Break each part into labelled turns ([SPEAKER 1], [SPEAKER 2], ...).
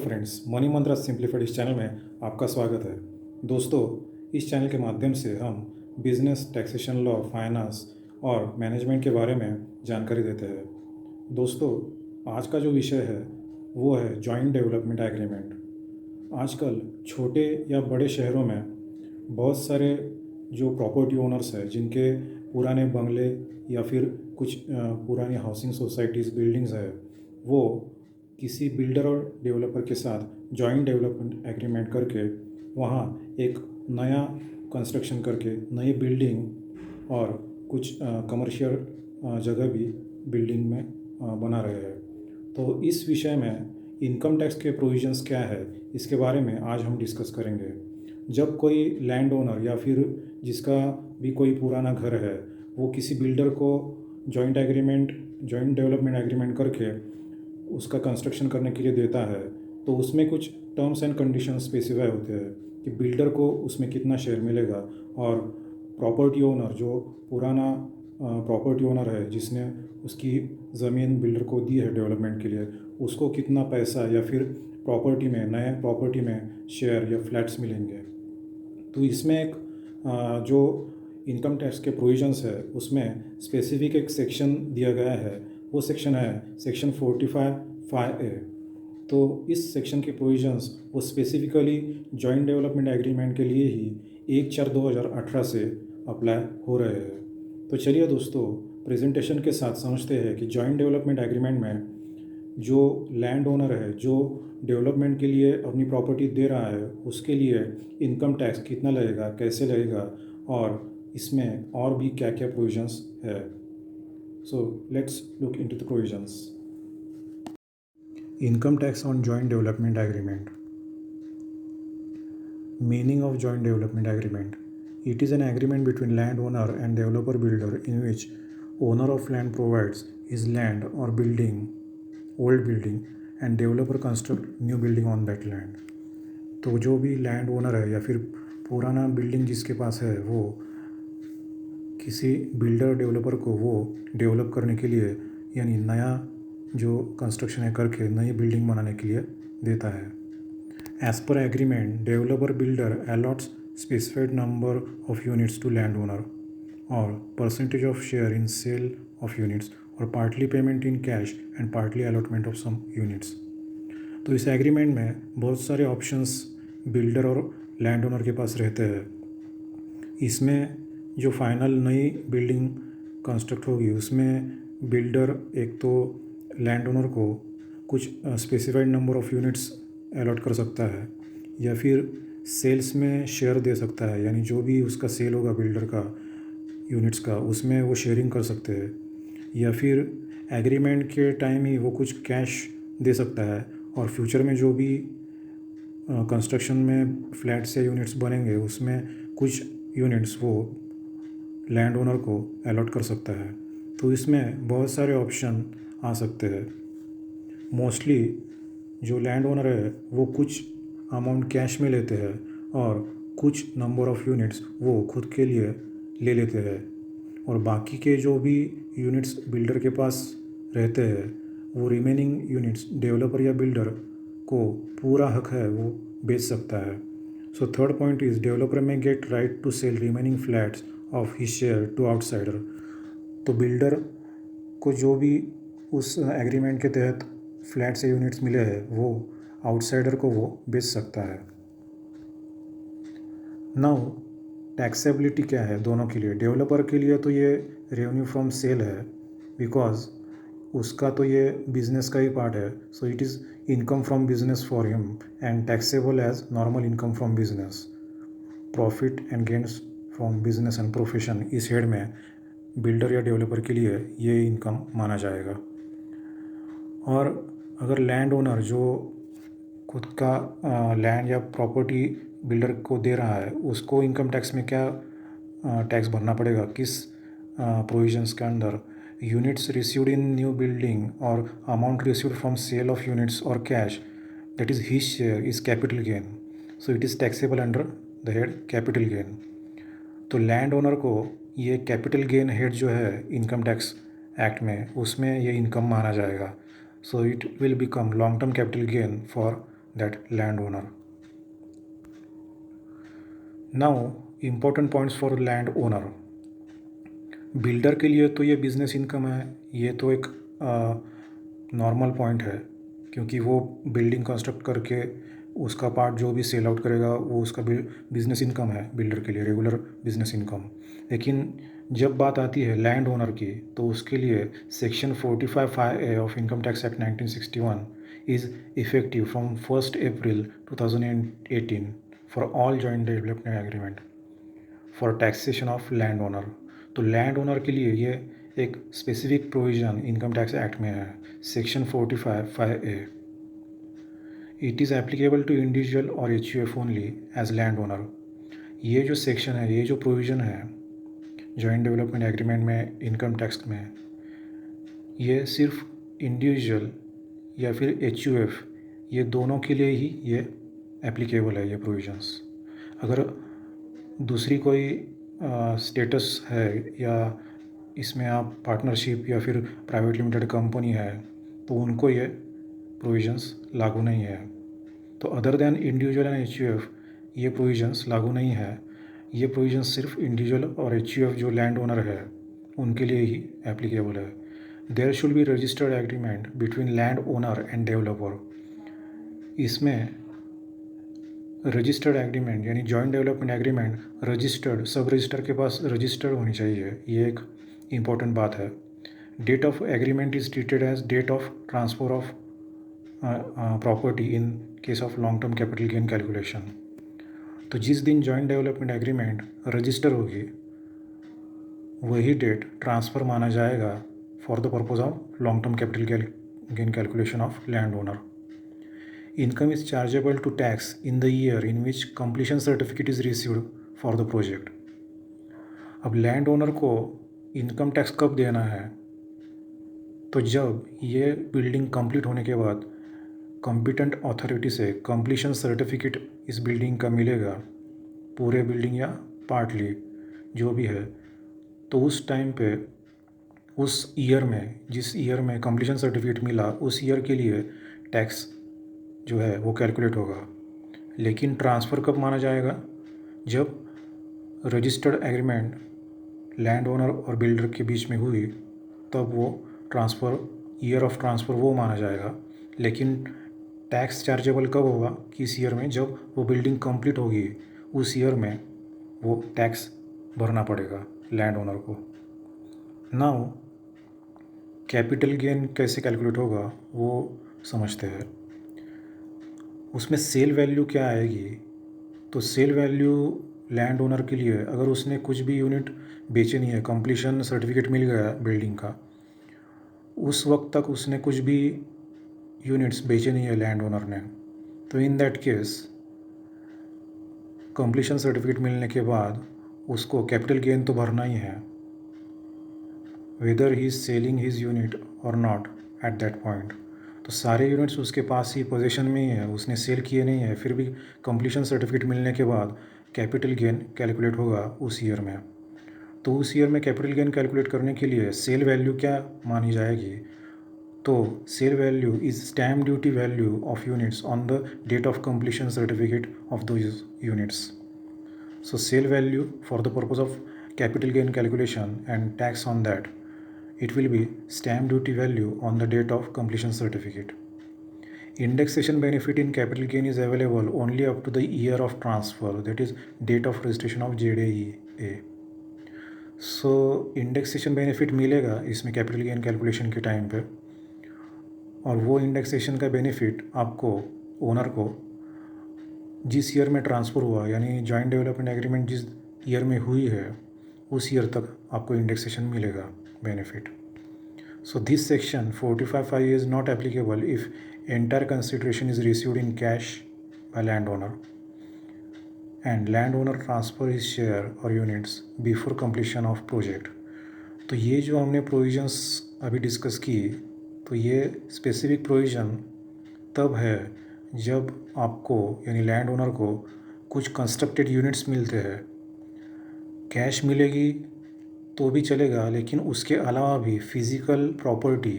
[SPEAKER 1] Friends, money मंत्रा simplified इस channel में आपका स्वागत है। दोस्तों, इस चैनल के माध्यम से हम बिजनेस, टैक्सेशन लॉ, फाइनेंस और मैनेजमेंट के बारे में जानकारी देते हैं। दोस्तों, आज का जो विषय है वो है जॉइंट डेवलपमेंट एग्रीमेंट। आजकल छोटे या बड़े शहरों में बहुत सारे जो प्रॉपर्टी ओनर्स हैं जिनके पुराने बंगले या फिर कुछ पुरानी हाउसिंग सोसाइटीज़ बिल्डिंग्स है, वो किसी बिल्डर और डेवलपर के साथ जॉइंट डेवलपमेंट एग्रीमेंट करके वहाँ एक नया कंस्ट्रक्शन करके नई बिल्डिंग और कुछ कमर्शियल जगह भी बिल्डिंग में बना रहे हैं। तो इस विषय में इनकम टैक्स के प्रोविजंस क्या है, इसके बारे में आज हम डिस्कस करेंगे। जब कोई लैंड ओनर या फिर जिसका भी कोई पुराना घर है वो किसी बिल्डर को जॉइंट डेवलपमेंट एग्रीमेंट करके उसका कंस्ट्रक्शन करने के लिए देता है, तो उसमें कुछ टर्म्स एंड कंडीशंस स्पेसिफाई होते हैं कि बिल्डर को उसमें कितना शेयर मिलेगा और प्रॉपर्टी ओनर जो पुराना प्रॉपर्टी ओनर है जिसने उसकी ज़मीन बिल्डर को दी है डेवलपमेंट के लिए, उसको कितना पैसा या फिर प्रॉपर्टी में नए प्रॉपर्टी में शेयर या फ्लैट्स मिलेंगे। तो इसमें एक जो इनकम टैक्स के प्रोविजंस है उसमें स्पेसिफिक एक सेक्शन दिया गया है, वो सेक्शन है सेक्शन 45(5)(a). तो इस सेक्शन के प्रोविजंस वो स्पेसिफिकली जॉइंट डेवलपमेंट एग्रीमेंट के लिए ही 1/4/2018 से अप्लाई हो रहे हैं। तो चलिए दोस्तों, प्रेजेंटेशन के साथ समझते हैं कि जॉइंट डेवलपमेंट एग्रीमेंट में जो लैंड ओनर है जो डेवलपमेंट के लिए अपनी प्रॉपर्टी दे रहा है उसके लिए इनकम टैक्स कितना लगेगा, कैसे लगेगा और इसमें और भी क्या क्या प्रोविजंस है। So let's look into the provisions. Income tax on joint development agreement. Meaning of joint development agreement. It is an agreement between landowner and developer builder in which owner of land provides his land or building, old building, and developer construct new building on that land. तो जो भी land owner है या फिर पुराना building जिसके पास है वो किसी बिल्डर डेवलपर को वो डेवलप करने के लिए यानी नया जो कंस्ट्रक्शन है करके नई बिल्डिंग बनाने के लिए देता है। As per agreement, developer builder allots specified number of units to landowner or percentage of share in sale of units or partly payment in cash and partly allotment of some units. तो इस agreement में बहुत सारे options builder और land owner के पास रहते हैं। इसमें जो फाइनल नई बिल्डिंग कंस्ट्रक्ट होगी उसमें बिल्डर एक तो लैंड ओनर को कुछ specified number of units allot कर सकता है या फिर सेल्स में शेयर दे सकता है, यानी जो भी उसका सेल होगा बिल्डर का यूनिट्स का उसमें वो शेयरिंग कर सकते हैं, या फिर एग्रीमेंट के टाइम ही वो कुछ कैश दे सकता है और फ्यूचर में जो भी कंस्ट्रक्शन में फ्लैट्स या यूनिट्स बनेंगे उसमें कुछ यूनिट्स वो लैंड ओनर को अलॉट कर सकता है। तो इसमें बहुत सारे ऑप्शन आ सकते हैं। मोस्टली जो लैंड ओनर है वो कुछ अमाउंट कैश में लेते हैं और कुछ नंबर ऑफ़ यूनिट्स वो खुद के लिए ले लेते हैं और बाकी के जो भी यूनिट्स बिल्डर के पास रहते हैं वो रिमेनिंग यूनिट्स डेवलपर या बिल्डर को पूरा हक है वो बेच सकता है। So third point is developer may get right to sell remaining flats of his share to outsider. तो बिल्डर को जो भी उस एग्रीमेंट के तहत फ्लैट से यूनिट्स मिले हैं वो आउटसाइडर को वो बेच सकता है। नाउ टैक्सेबिलिटी क्या है दोनों के लिए। डेवलपर के लिए तो ये रेवेन्यू फ्रॉम सेल है बिकॉज उसका तो ये बिजनेस का ही पार्ट है, so it is income from business for him and taxable as normal income from business. Profit and gains from business and profession इस हेड में बिल्डर या डेवलपर के लिए ये इनकम माना जाएगा। और अगर लैंड ओनर जो खुद का लैंड या प्रॉपर्टी बिल्डर को दे रहा है उसको इनकम टैक्स में क्या टैक्स भरना पड़ेगा, किस प्रोविजंस के अंदर। Units received in new building और amount received from sale of units और cash that is his share is capital gain, so it is taxable under the head capital gain. तो लैंड ओनर को ये capital gain head जो है income tax act में उसमें ये income माना जाएगा। So it will become long-term capital gain for that landowner. Now, important points for landowner. Builder के लिए तो ये बिजनेस इनकम है, ये तो एक नॉर्मल पॉइंट है, क्योंकि वो बिल्डिंग कंस्ट्रक्ट करके उसका पार्ट जो भी सेल आउट करेगा वो उसका बिजनेस इनकम है बिल्डर के लिए, रेगुलर बिजनेस इनकम। लेकिन जब बात आती है लैंड ओनर की, तो उसके लिए section 45(5)(a) of income tax act 1961 is effective from 1 April 2018 for all joint development agreement for taxation of land owner. तो लैंड ओनर के लिए ये एक specific provision income tax act में है, section 45(5)(a). It is applicable to individual और HUF only as land owner. ये जो सेक्शन है, ये जो प्रोविज़न है जॉइंट डेवलपमेंट एग्रीमेंट में इनकम टैक्स में, ये सिर्फ इंडिविजुअल या फिर HUF, ये दोनों के लिए ही ये एप्लीकेबल है ये प्रोविज़न्स। अगर दूसरी कोई स्टेटस है या इसमें आप पार्टनरशिप या फिर प्राइवेट लिमिटेड कंपनी है, तो उनको ये प्रोविज़न्स लागू नहीं है। तो other than individual and HUF ये प्रोविज़न्स लागू नहीं है। ये प्रोविज़न्स सिर्फ इंडिविजुअल और HUF जो लैंड ओनर है उनके लिए ही एप्लीकेबल है। There should be registered agreement between land owner and developer. इसमें रजिस्टर्ड एग्रीमेंट यानी जॉइंट डेवलपमेंट एग्रीमेंट रजिस्टर्ड, सब रजिस्टर के पास रजिस्टर्ड होनी चाहिए, ये एक इम्पॉर्टेंट बात है। Date of agreement is treated as date of transfer of property in case of long term capital gain calculation. तो जिस दिन जॉइंट डेवलपमेंट एग्रीमेंट रजिस्टर होगी वही डेट ट्रांसफ़र माना जाएगा for the purpose of long term capital gain calculation of land owner. Income is chargeable to tax in the year in which completion certificate is received for the project. अब land owner को income tax कब देना है? तो जब ये building complete होने के बाद कॉम्पिटेंट अथॉरिटी से कंप्लीशन सर्टिफिकेट इस बिल्डिंग का मिलेगा, पूरे बिल्डिंग या पार्टली जो भी है, तो उस टाइम पे उस ईयर में, जिस ईयर में कंप्लीशन सर्टिफिकेट मिला उस ईयर के लिए टैक्स जो है वो कैलकुलेट होगा। लेकिन ट्रांसफ़र कब माना जाएगा? जब रजिस्टर्ड एग्रीमेंट लैंड ओनर और बिल्डर के बीच में हुई तब वो ट्रांसफ़र, ईयर ऑफ ट्रांसफ़र वो माना जाएगा। लेकिन टैक्स चार्जेबल कब होगा? किस ईयर में? जब वो बिल्डिंग कंप्लीट होगी उस ईयर में वो टैक्स भरना पड़ेगा लैंड ओनर को। नाउ कैपिटल गेन कैसे कैलकुलेट होगा वो समझते हैं। उसमें सेल वैल्यू क्या आएगी? तो सेल वैल्यू लैंड ओनर के लिए, अगर उसने कुछ भी यूनिट बेचे नहीं है, कंप्लीशन सर्टिफिकेट मिल गया बिल्डिंग का, उस वक्त तक उसने कुछ भी यूनिट्स बेचे नहीं है लैंड ओनर ने, तो इन दैट केस कंप्लीशन सर्टिफिकेट मिलने के बाद उसको कैपिटल गेन तो भरना ही है, weather he is selling his unit और नॉट एट दैट पॉइंट। तो सारे यूनिट्स उसके पास ही पोजीशन में ही है, उसने सेल किए नहीं है, फिर भी कंप्लीशन सर्टिफिकेट मिलने के बाद कैपिटल गेन कैलकुलेट होगा उस ईयर में। तो उस ईयर में कैपिटल गेन कैलकुलेट करने के लिए सेल वैल्यू क्या मानी जाएगी? तो sale value is stamp duty value of units on the date of completion certificate of those units. So sale value for the purpose of capital gain calculation and tax on that, it will be stamp duty value on the date of completion certificate. Indexation benefit in capital gain is available only up to the year of transfer, that is date of registration of JDA. So indexation benefit मिलेगा इसमें capital gain calculation के time पे, और वो indexation का benefit आपको owner को जिस ईयर में ट्रांसफ़र हुआ, यानी जॉइंट डेवलपमेंट एग्रीमेंट जिस ईयर में हुई है उस ईयर तक आपको इंडेक्सेशन मिलेगा benefit. So this section 45(5) is not applicable if entire consideration is received in cash by land owner and land owner transfer his share और units before completion of project. तो ये जो हमने प्रोविजंस अभी discuss की, तो ये स्पेसिफिक प्रोविज़न तब है जब आपको यानी लैंड ओनर को कुछ कंस्ट्रक्टेड यूनिट्स मिलते हैं। कैश मिलेगी तो भी चलेगा, लेकिन उसके अलावा भी फिज़िकल प्रॉपर्टी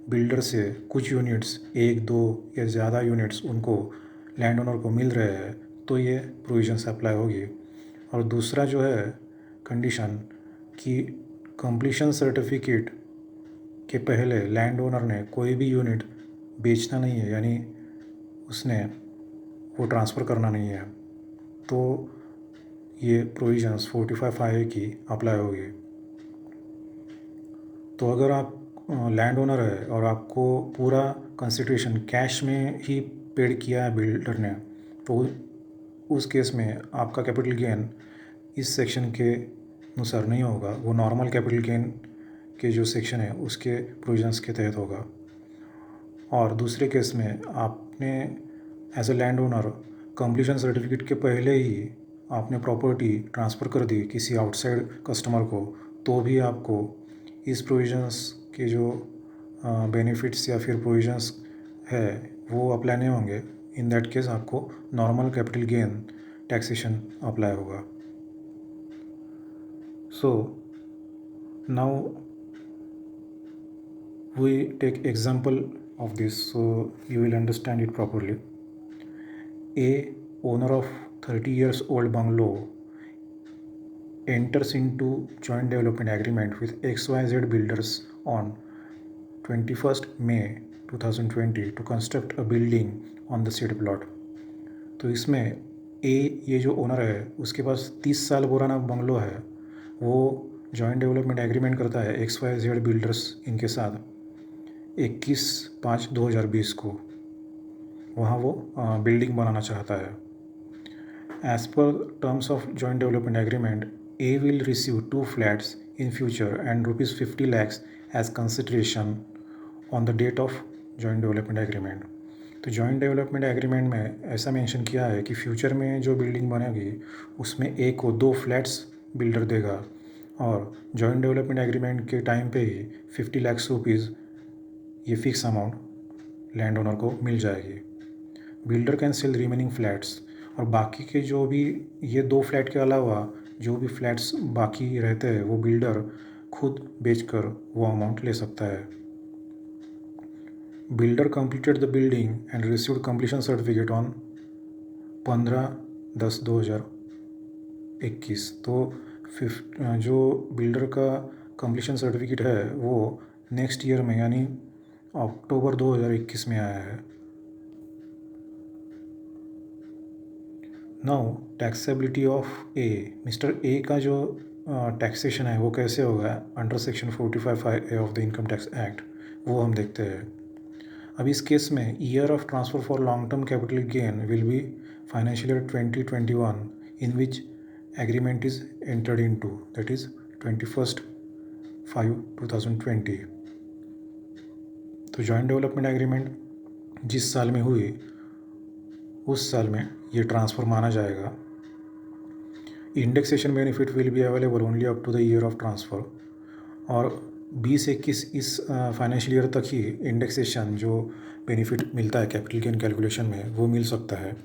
[SPEAKER 1] बिल्डर से कुछ यूनिट्स, एक दो या ज़्यादा यूनिट्स उनको लैंड ओनर को मिल रहे हैं तो ये प्रोविजंस अप्लाई होगी। और दूसरा जो है कंडीशन कि कंप्लीशन सर्टिफिकेट के पहले लैंड ओनर ने कोई भी यूनिट बेचना नहीं है, यानी उसने वो ट्रांसफ़र करना नहीं है, तो ये प्रोविजंस 45(i) की अप्लाई होगी। तो अगर आप लैंड ओनर है और आपको पूरा कंसिडरेशन कैश में ही पेड किया है बिल्डर ने, तो उस केस में आपका कैपिटल गेन इस सेक्शन के अनुसार नहीं होगा, वो नॉर्मल कैपिटल गेन के जो सेक्शन है उसके प्रोविजंस के तहत होगा। और दूसरे केस में आपने as a land owner completion certificate के पहले ही आपने प्रॉपर्टी ट्रांसफ़र कर दी किसी आउटसाइड कस्टमर को, तो भी आपको इस प्रोविजंस के जो बेनिफिट्स या फिर प्रोविजंस है वो अप्लाई नहीं होंगे। इन दैट केस आपको normal capital gain taxation apply होगा। So now we take example of this so you will understand it properly. A owner of 30 years old bungalow enters into joint development agreement with XYZ builders on 21st May 2020 to construct a building on the said plot. तो इसमें ए ये जो owner है उसके पास 30 साल पुराना bungalow है, वो जॉइंट डेवलपमेंट एग्रीमेंट करता है XYZ बिल्डर्स इनके साथ 21/5/2020 को। वहाँ वो बिल्डिंग बनाना चाहता है। As per terms of joint development agreement, A will receive 2 flats in future and ₹50 lakhs as consideration on the date of joint development agreement. तो जॉइंट डेवलपमेंट एग्रीमेंट में ऐसा मेंशन किया है कि फ्यूचर में जो बिल्डिंग बनेगी उसमें ए को 2 फ्लैट्स बिल्डर देगा और जॉइंट डेवलपमेंट एग्रीमेंट के टाइम पे ही ₹50 lakhs ये फिक्स अमाउंट लैंड ओनर को मिल जाएगी। Builder can sell remaining flats, और बाकी के जो भी ये 2 फ्लैट के अलावा जो भी फ्लैट्स बाकी रहते हैं वो बिल्डर खुद बेचकर वो अमाउंट ले सकता है। Builder completed the building and received completion certificate on 15/10/2021। तो जो बिल्डर का कंप्लीशन सर्टिफिकेट है वो नेक्स्ट ईयर में यानी अक्टूबर 2021 में आया है। Now taxability of A, mister A का जो टैक्सेशन है वो कैसे होगा under section 45(i) of the income tax act, वो हम देखते हैं। अब इस केस में year of transfer for long term capital gain will be financial year 2021 in which agreement is entered into, that is 21/5/2020। तो जॉइंट डेवलपमेंट एग्रीमेंट जिस साल में हुई उस साल में ये ट्रांसफ़र माना जाएगा। Indexation benefit will be available only up to the year of transfer, और 2021 इस फाइनेंशियल ईयर तक ही इंडेक्सेशन जो बेनिफिट मिलता है कैपिटल गेन कैलकुलेशन में वो मिल सकता है।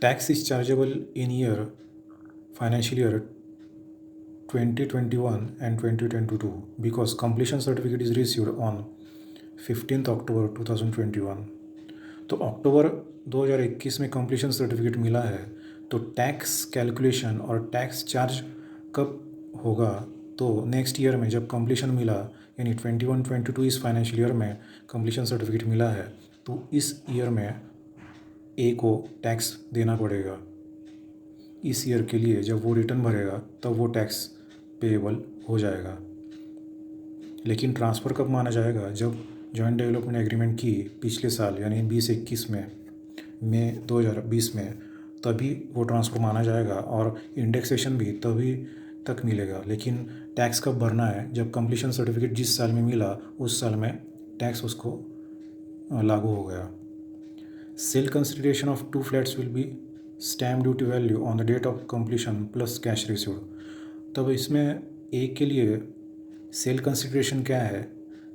[SPEAKER 1] Tax is chargeable in year financial year 2021 and 2022 because completion certificate is received on 15th October 2021। तो अक्टूबर 2021 में कंप्लीशन सर्टिफिकेट मिला है, तो टैक्स कैलकुलेशन और टैक्स चार्ज कब होगा, तो नेक्स्ट ईयर में जब कंप्लीशन मिला यानी 21-22 इस फाइनेंशियल ईयर में कंप्लीशन सर्टिफिकेट मिला है, तो इस ईयर में ए को टैक्स देना पड़ेगा। इस ईयर के लिए जब वो रिटर्न भरेगा तब वो टैक्स पेएबल हो जाएगा। लेकिन ट्रांसफ़र कब माना जाएगा, जब जॉइंट डेवलपमेंट एग्रीमेंट की पिछले साल यानी 2021 में मई 2020 में, तभी वो ट्रांसफ़र माना जाएगा और इंडेक्सेशन भी तभी तक मिलेगा। लेकिन टैक्स कब भरना है, जब कंप्लीशन सर्टिफिकेट जिस साल में मिला उस साल में टैक्स उसको लागू हो गया। Sale consideration of 2 flats will be stamp duty value on the date of completion plus cash received. तब इसमें ए के लिए सेल कंसिडरेशन क्या है,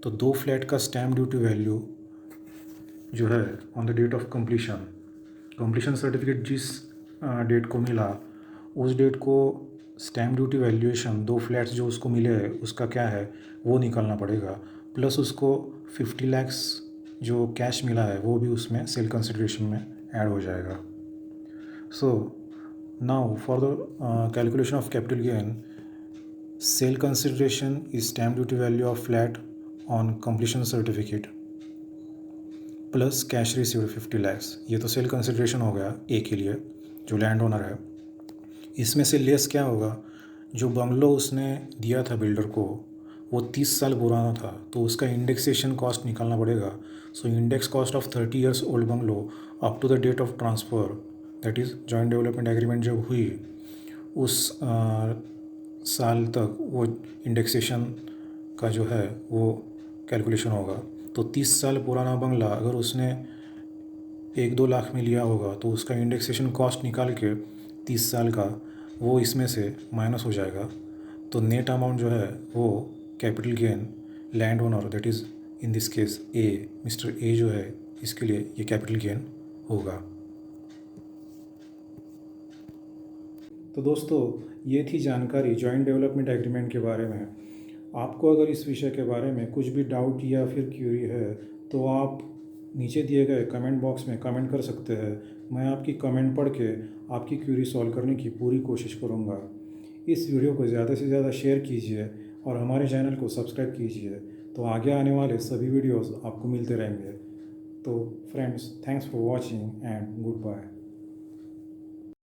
[SPEAKER 1] तो 2 फ्लैट का स्टैम्प ड्यूटी वैल्यू जो है on the date of completion certificate जिस डेट को मिला उस डेट को स्टैम्प ड्यूटी वैल्यूएशन 2 फ्लैट्स जो उसको मिले हैं उसका क्या है वो निकालना पड़ेगा, प्लस उसको 50 लैक्स जो कैश मिला है वो भी उसमें सेल कंसिडरेशन में ऐड हो जाएगा. So now for the calculation of capital gain, sale consideration is stamp duty value of flat on completion certificate plus cash received 50 lakhs. ये तो सेल कंसिडरेशन हो गया ए के लिए जो लैंड ओनर है. इसमें से लेस क्या होगा, जो बंगलो उसने दिया था बिल्डर को वो 30 साल पुराना था तो उसका इंडेक्सेशन कॉस्ट निकालना पड़ेगा. So index cost of 30 years old bungalow up to the date of transfer, that is joint development agreement जब हुई उस साल तक वो इंडेक्सेशन का जो है वो कैलकुलेशन होगा. तो 30 साल पुराना बंगला अगर उसने 1-2 लाख में लिया होगा तो उसका इंडेक्सेशन कॉस्ट निकाल के 30 साल का वो इसमें से माइनस हो जाएगा. तो नेट अमाउंट जो है वो capital gain land owner, that is in this case A, mister A जो है, इसके लिए ये कैपिटल गेन होगा. तो दोस्तों ये थी जानकारी जॉइंट डेवलपमेंट एग्रीमेंट के बारे में. आपको अगर इस विषय के बारे में कुछ भी डाउट या फिर क्यूरी है तो आप नीचे दिए गए कमेंट बॉक्स में कमेंट कर सकते हैं. मैं आपकी कमेंट पढ़ के आपकी क्यूरी सॉल्व करने की पूरी कोशिश करूँगा. इस वीडियो को ज़्यादा से ज़्यादा शेयर कीजिए और हमारे चैनल को सब्सक्राइब कीजिए तो आगे आने वाले सभी वीडियोस आपको मिलते रहेंगे. तो friends, thanks for watching and good bye.